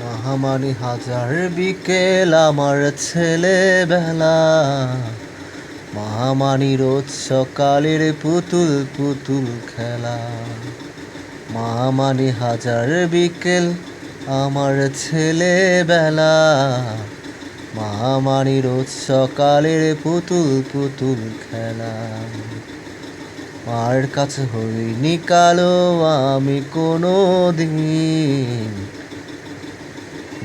মহামানী হাজার বিকেল আমার ছেলেবেলা, মহামানী রোজ সকালের পুতুল পুতুল খেলা। মহামানী হাজার বিকেল আমার ছেলেবেলা, মহামানী রোজ সকালের পুতুল পুতুল খেলা। মার কাছে হইনি কালো আমি কোনো দিন,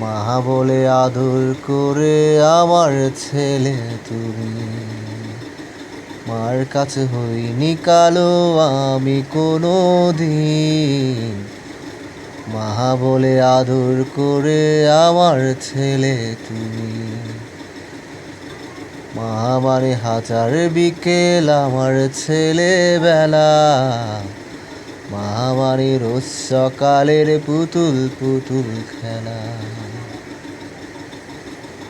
মা বলে আদর করে আমার ছেলে তুমি। মার কাছে হইনি কালো আমি কোনো দিন, মা বলে আদর করে আমার ছেলে তুমি। মহামানী হাজার বিকেল আমার ছেলেবেলা, মহামানী রোজ সকালের পুতুল পুতুল খেলা।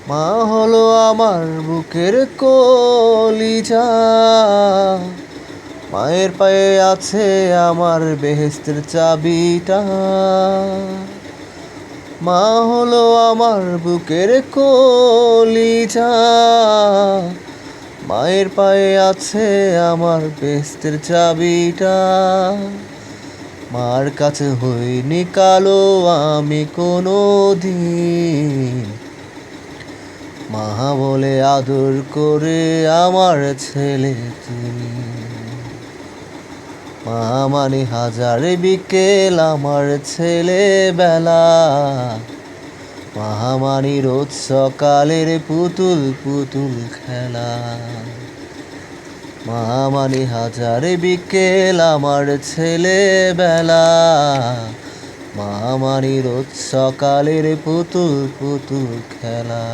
মা হলো আমার বুকের কলিজা, মায়ের পায়ে আছে আমার বেহেশতের চাবিটা। মা হলো আমার বুকের কলিজা, মায়ের পায়ে আছে আমার বেহেশতের চাবিটা। মার কাছে হইনি কালো আমি কোনো দিন, মা বলে আদর করে আমার ছেলে তুমি। মহামানী হাজার বিকেল আমার ছেলেবেলা, মহামানী রোজ সকালের পুতুল পুতুল খেলা। মহামানী হাজার বিকেল আমার ছেলেবেলা, মহামানী রোজ সকালের পুতুল পুতুল খেলা।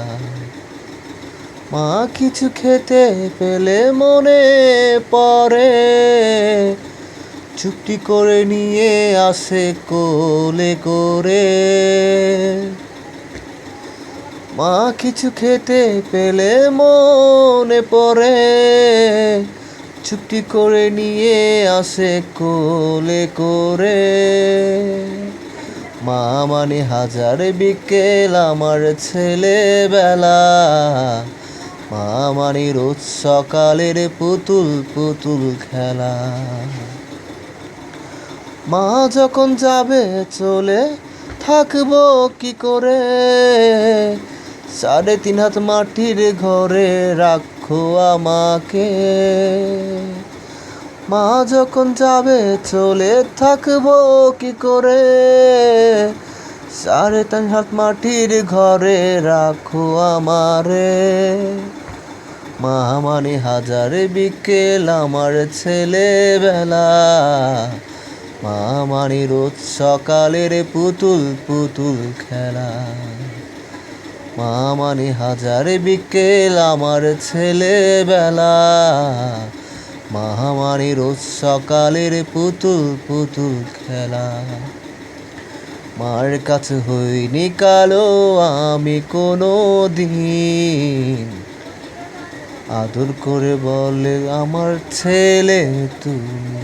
মা কিছু খেতে পেলে মনে পড়ে, চুপটি করে নিয়ে আসে কোলে করে। মা কিছু খেতে পেলে মনে পড়ে, চুপটি করে নিয়ে আসে কোলে করে। মহামানী হাজার বিকেল আমার ছেলেবেলা, মহামানী রোজ সকালের পুতুল পুতুল খেলা। মা যখন যাবে চলে থাকবো কি করে, 3.5 হাত মাটির ঘরে রাখো আমাকে। মা যখন যাবে চলে থাকবো কি করে, 3.5 হাত মাটির ঘরে রাখো আমারে। মহামানী হাজার বিকেল আমার ছেলেবেলা, মহামানী রোজ সকালের পুতুল পুতুল খেলা। মহামানী হাজার বিকেল আমার ছেলেবেলা, মহামানী রোজ সকালের পুতুল পুতুল খেলা। মার কাছে হইনি কালো আমি কোনো দিন, আদর করে বলে আমার ছেলে তুমি।